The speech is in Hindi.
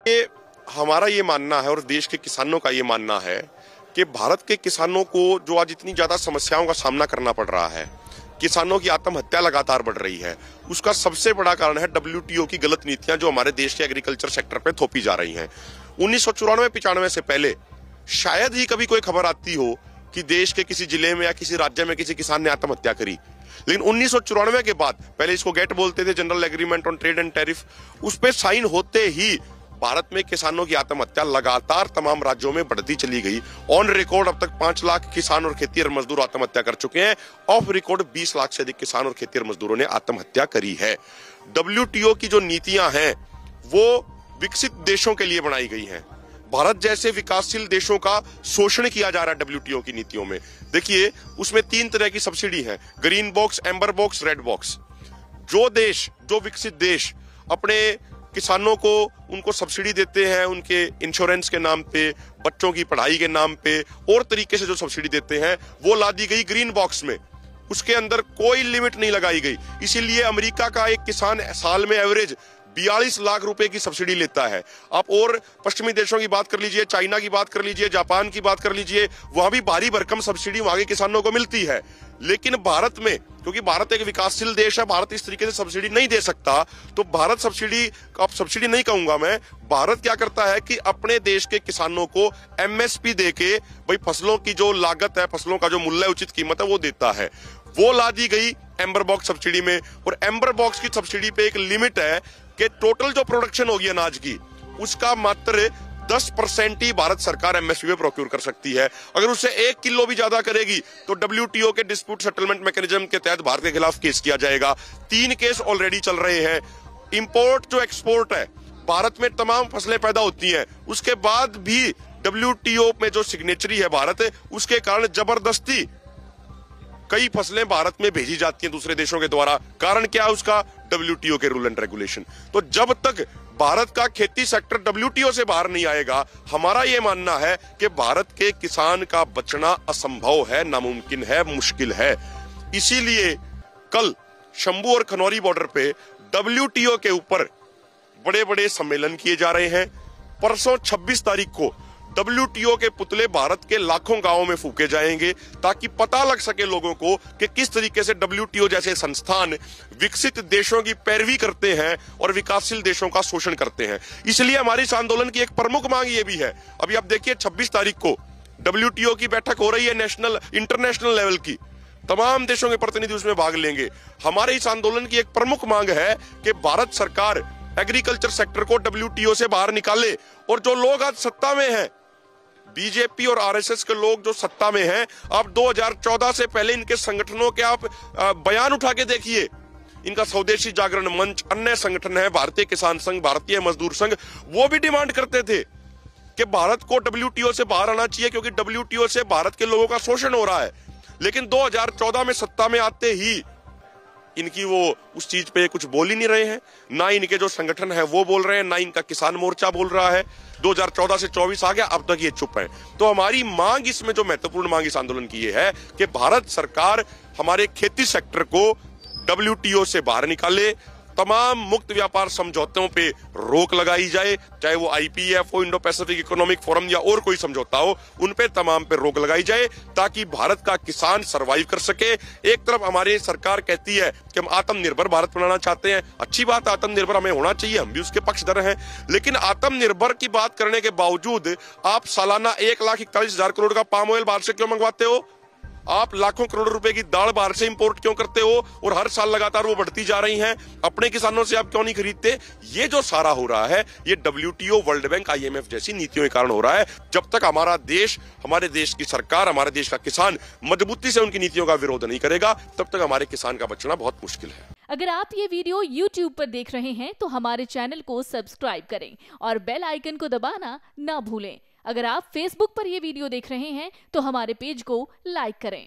ये हमारा ये मानना है और देश के किसानों का ये मानना है कि भारत के किसानों को जो आज इतनी ज्यादा समस्याओं का सामना करना पड़ रहा है, किसानों की आत्महत्या लगातार बढ़ रही है, उसका सबसे बड़ा कारण है WTO की गलत नीतियां जो हमारे देश के एग्रीकल्चर सेक्टर पे थोपी जा रही हैं। 1994-95 से पहले शायद ही कभी कोई खबर आती हो कि देश के किसी जिले में या किसी राज्य में किसी किसान ने आत्महत्या करी। लेकिन 1994 के बाद, पहले इसको गेट बोलते थे, general agreement on trade and tariff, उस पे साइन होते ही भारत में किसानों की आत्महत्या लगातार तमाम राज्यों में बढ़ती चली गई। ऑन रिकॉर्ड अब तक 5 लाख किसान और खेतीहर मजदूर आत्महत्या कर चुके हैं। ऑफ रिकॉर्ड 20 लाख से अधिक किसान और खेतीहर मजदूरों ने आत्महत्या करी है। WTO की जो नीतियां हैं वो विकसित देशों के लिए बनाई गई हैं। भारत जैसे विकासशील देशों का शोषण किया जा रहा है WTO की नीतियों में। देखिए, उसमें 3 तरह की सब्सिडी है, green box, amber box, red box. जो विकसित देश अपने किसानों को उनको सब्सिडी देते हैं, उनके इंश्योरेंस के नाम पे, बच्चों की पढ़ाई के नाम पे और तरीके से जो सब्सिडी देते हैं, वो ला दी गई ग्रीन बॉक्स में। उसके अंदर कोई लिमिट नहीं लगाई गई। इसीलिए अमेरिका का एक किसान साल में एवरेज 42 लाख रुपए की सब्सिडी लेता है। आप और पश्चिमी देशों की बात कर लीजिए, चाइना की बात कर लीजिए, जापान की बात कर लीजिए, वहां भी भारी भरकम सब्सिडी वहां के किसानों को मिलती है। लेकिन भारत में, क्योंकि भारत एक विकासशील देश है, भारत इस तरीके से सब्सिडी नहीं दे सकता, तो भारत सब्सिडी नहीं कहूंगा मैं, भारत क्या करता है कि अपने देश के किसानों को MSP देके, भाई फसलों की जो लागत है, फसलों का जो मूल्य उचित कीमत है वो देता है। वो ला दी गई एम्बर बॉक्स सब्सिडी में। और एम्बर बॉक्स की सब्सिडी पे एक लिमिट है कि टोटल जो प्रोडक्शन होगी अनाज की, उसका मात्र 10% ही भारत सरकार MSP पे प्रोक्योर कर सकती है। अगर उससे 1 किलो भी ज्यादा करेगी तो WTO के डिस्प्यूट सेटलमेंट मैकेनिज्म के तहत भारत के खिलाफ केस किया जाएगा। 3 केस ऑलरेडी चल रहे हैं। इंपोर्ट जो एक्सपोर्ट है, भारत में तमाम फसलें पैदा होती हैं, उसके बाद भी WTO में जो सिग्नेचरी है भारत, उसके कारण जबरदस्ती कई फसलें भारत में भेजी जाती हैं दूसरे देशों के द्वारा। कारण क्या है उसका? WTO के रूल एंड रेगुलेशन। तो जब तक भारत का खेती सेक्टर WTO से बाहर नहीं आएगा, हमारा यह मानना है कि भारत के किसान का बचना असंभव है, नामुमकिन है, मुश्किल है। इसीलिए कल शंभू और खनौरी बॉर्डर पे WTO के ऊपर बड़े बड़े सम्मेलन किए जा रहे हैं। परसों 26 तारीख को WTO के पुतले भारत के लाखों गांवों में फूके जाएंगे, ताकि पता लग सके लोगों को कि किस तरीके से WTO जैसे संस्थान विकसित देशों की पैरवी करते हैं और विकासशील देशों का शोषण करते हैं। इसलिए हमारी इस आंदोलन की एक प्रमुख मांग ये भी है। अभी आप देखिए, 26 तारीख को WTO की बैठक हो रही है, इंटरनेशनल लेवल की। तमाम देशों के प्रतिनिधि उसमें भाग लेंगे। हमारे इस आंदोलन की एक प्रमुख मांग है कि भारत सरकार एग्रीकल्चर सेक्टर को WTO से बाहर निकाले। और जो लोग आज सत्ता में हैं, BJP और RSS के लोग जो सत्ता में हैं, आप 2014 से पहले इनके संगठनों के आप बयान उठा के देखिए। इनका स्वदेशी जागरण मंच, अन्य संगठन है, भारतीय किसान संघ, भारतीय मजदूर संघ, वो भी डिमांड करते थे कि भारत को WTO से बाहर आना चाहिए, क्योंकि WTO से भारत के लोगों का शोषण हो रहा है। लेकिन 2014 में सत्ता में आते ही इनकी वो उस चीज पे कुछ बोल ही नहीं रहे हैं। ना इनके जो संगठन है वो बोल रहे हैं, ना इनका किसान मोर्चा बोल रहा है। 2014 से 24 आ गया, अब तक ये चुप है। तो हमारी मांग, इसमें जो महत्वपूर्ण मांग इस आंदोलन की ये है कि भारत सरकार हमारे खेती सेक्टर को WTO से बाहर निकाले। तमाम मुक्त व्यापार समझौतों पे रोक लगाई जाए, चाहे वो IPEF हो, इंडो पैसिफिक इकोनॉमिक फोरम या और कोई समझौता हो, उन पे तमाम पे रोक लगाई जाए, ताकि भारत का किसान सरवाइव कर सके। एक तरफ हमारी सरकार कहती है कि हम आत्मनिर्भर भारत बनाना चाहते हैं, अच्छी बात, आत्मनिर्भर हमें होना चाहिए, हम भी उसके पक्षधर हैं। लेकिन आत्मनिर्भर की बात करने के बावजूद आप सालाना 1,41,000 करोड़ का पाम ऑयल बाहर से क्यों मंगवाते हो? आप लाखों करोड़ रुपए की दाल बाहर से इंपोर्ट क्यों करते हो? और हर साल लगातार वो बढ़ती जा रही हैं। अपने किसानों से आप क्यों नहीं खरीदते? ये जो सारा हो रहा है, ये WTO, वर्ल्ड बैंक, IMF जैसी नीतियों के कारण हो रहा है। जब तक हमारा देश, हमारे देश की सरकार, हमारे देश का किसान मजबूती से उनकी नीतियों का विरोध नहीं करेगा, तब तक हमारे किसान का बचना बहुत मुश्किल है। अगर आप ये वीडियो YouTube पर देख रहे हैं तो हमारे चैनल को सब्सक्राइब करें और बेल आइकन को दबाना ना भूलें। अगर आप Facebook पर ये वीडियो देख रहे हैं तो हमारे पेज को लाइक करें।